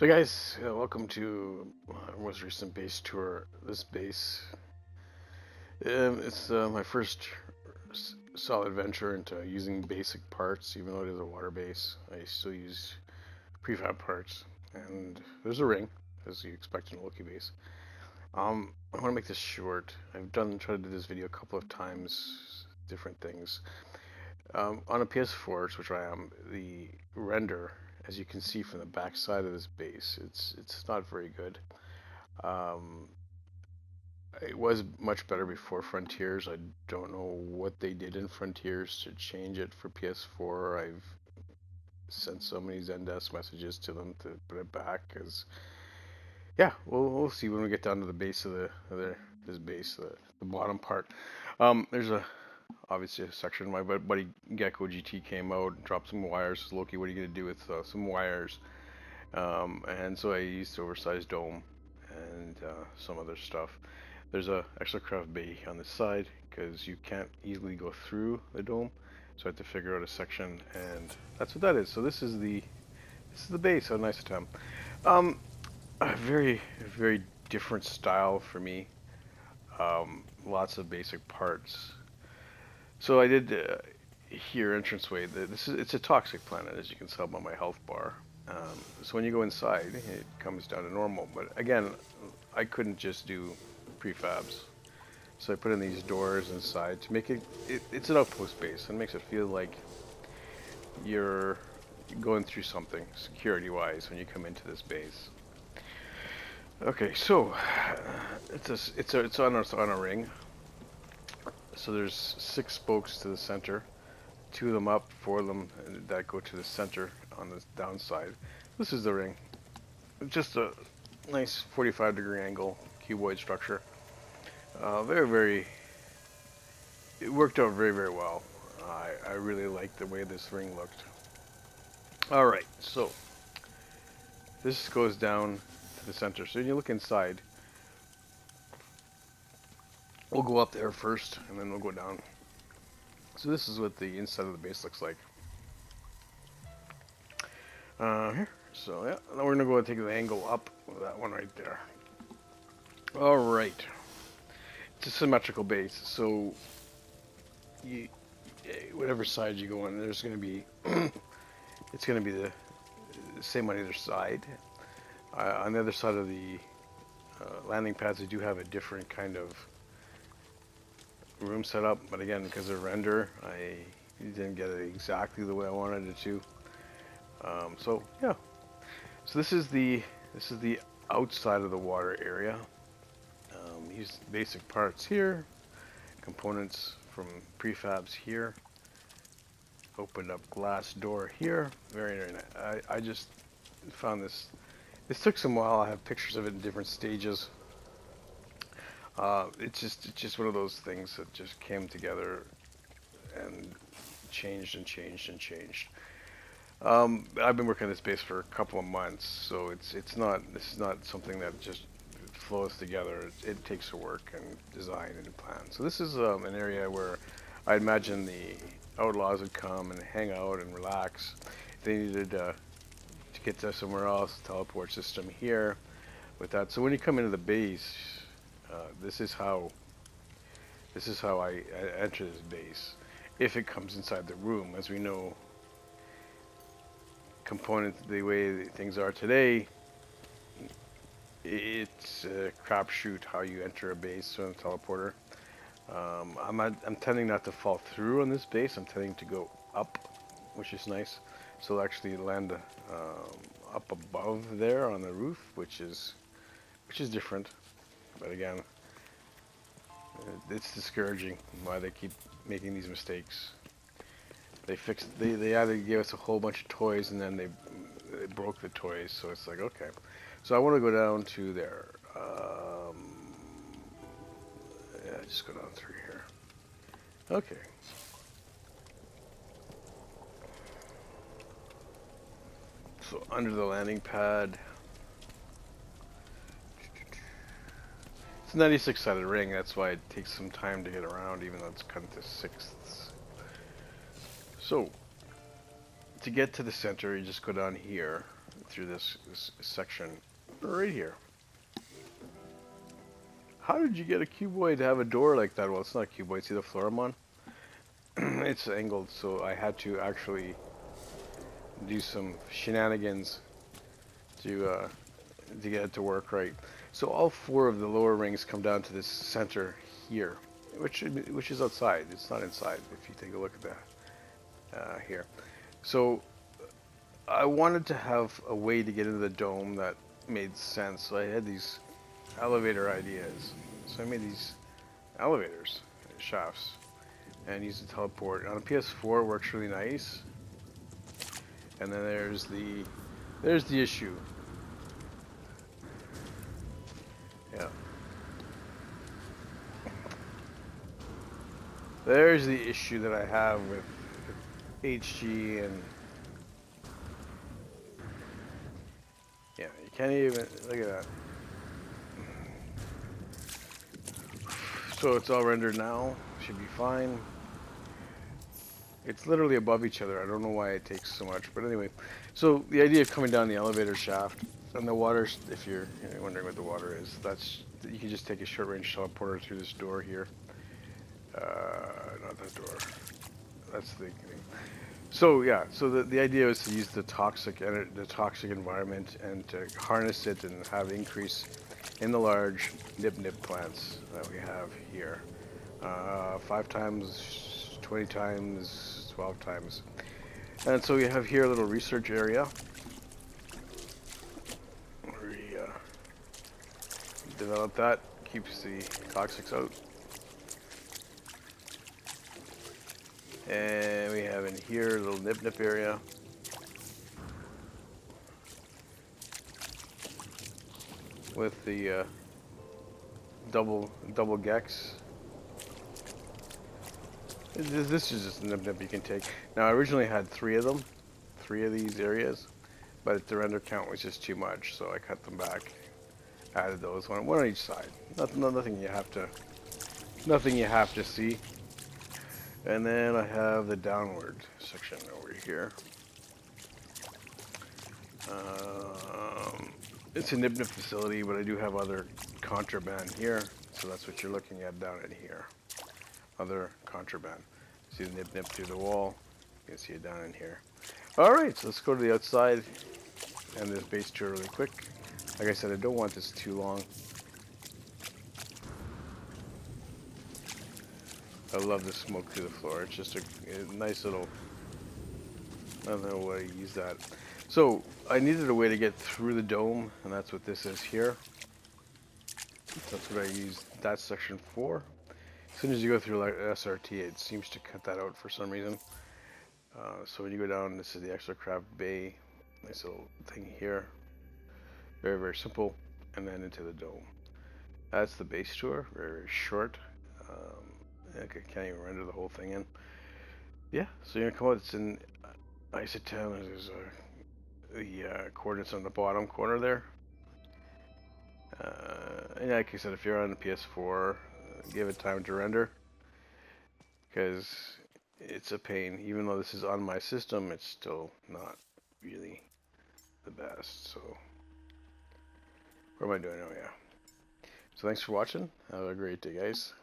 So guys, welcome to our most recent base tour. This base, it's my first solid venture into using basic parts, even though it is a water base. I still use prefab parts, and there's a ring, as you expect in a Loki base. I want to make this short. Tried to do this video a couple of times, different things. On a PS4, which I am, the render, as you can see from the back side of this base, it's not very good. Um, it was much better before Frontiers. I don't know what they did in Frontiers to change it for PS4. I've sent so many Zendesk messages to them to put it back. Cause yeah, we'll see when we get down to the base of this base, the bottom part. There's obviously a section. My buddy Gecko GT came out and dropped some wires. Loki, what are you gonna do with some wires? And so I used oversized dome and some other stuff. There's a extra craft bay on the side because you can't easily go through the dome, so I had to figure out a section, and that's what that is. So this is the base. How nice of a very different style for me. Lots of basic parts. So I did here entranceway. It's a toxic planet, as you can tell by my health bar. So when you go inside, it comes down to normal. But again, I couldn't just do prefabs. So I put in these doors inside to make it's an outpost base and makes it feel like you're going through something security-wise when you come into this base. Okay, so it's on a ring. So there's 6 spokes to the center, 2 of them up, 4 of them that go to the center on the downside. This is the ring. Just a nice 45-degree angle cuboid structure. It worked out very well. I really liked the way this ring looked. Alright, so this goes down to the center. So when you look inside, we'll go up there first and then we'll go down. So this is what the inside of the base looks like. Here. So yeah, now we're gonna go and take the angle up with that one right there. Alright. It's a symmetrical base, so whatever side you go on, there's gonna be it's gonna be the same on either side. On the other side of the landing pads, they do have a different kind of room set up, but again, because of render, I didn't get it exactly the way I wanted it to. So yeah, so this is the outside of the water area. Use basic parts here, components from prefabs here. Opened up glass door here. Very nice. I just found this. This took some while. I have pictures of it in different stages. It's just one of those things that just came together and changed and changed and changed. I've been working on this base for a couple of months, so this is not something that just flows together. It takes work and design and plan. So this is an area where I imagine the Outlaws would come and hang out and relax. If they needed to get to somewhere else, teleport system here with that. So when you come into the base, this is how I enter this base. If it comes inside the room, as we know, components the way things are today, it's a crapshoot how you enter a base on a teleporter. I'm tending not to fall through on this base. I'm tending to go up, which is nice. So I'll actually land up above there on the roof, which is different. But again, it's discouraging why they keep making these mistakes. They either gave us a whole bunch of toys and then they broke the toys, so it's like, okay. So I want to go down to there. Yeah, just go down through here. Okay. So under the landing pad, it's a 96-sided ring. That's why it takes some time to get around, even though it's cut into sixths. So to get to the center, you just go down here through this section right here. How did you get a cuboid to have a door like that? Well, it's not a cuboid. See the floor I'm on? It's angled, so I had to actually do some shenanigans to get it to work right. So all 4 of the lower rings come down to this center here, which is outside. It's not inside. If you take a look at that here. So I wanted to have a way to get into the dome that made sense. So I had these elevator ideas. So I made these elevators, shafts, and used the teleport. On a PS4 it works really nice. And then there's the issue. Yeah. There's the issue that I have with HG and yeah, you can't even look at that. So it's all rendered now. Should be fine. It's literally above each other. I don't know why it takes so much, but anyway. So the idea of coming down the elevator shaft and the water, if you're wondering what the water is, that's you can just take a short-range teleporter through this door here. Not that door. That's the thing. So yeah, so the idea is to use the toxic environment and to harness it and have increase in the large nip plants that we have here. 5 times, 20 times, 12 times. And so we have here a little research area where we develop that, keeps the toxics out. And we have in here a little nip area. With the double gex. This is just a nip you can take. Now I originally had 3 of them, 3 of these areas, but the render count was just too much, so I cut them back. Added those one on each side. Nothing you have to see. And then I have the downward section over here. It's a nip facility, but I do have other contraband here, so that's what you're looking at down in here. Other contraband. See the nip through the wall. You can see it down in here. Alright, so let's go to the outside and this base tour really quick. Like I said, I don't want this too long. I love the smoke through the floor. It's just a nice little... I don't know why I use that. So, I needed a way to get through the dome, and that's what this is here. That's what I used that section for. As soon as you go through like SRT, it seems to cut that out for some reason. So when you go down, this is the exocraft bay. Nice little thing here. Very, very simple. And then into the dome. That's the base tour. Very, very short. I can't even render the whole thing in. Yeah, so you're gonna come out. It's in Isotown. There's the coordinates on the bottom corner there. And like I said, if you're on the PS4, give it time to render, because it's a pain. Even though this is on my system, it's still not really the best. So, what am I doing? Oh yeah. So thanks for watching. Have a great day, guys.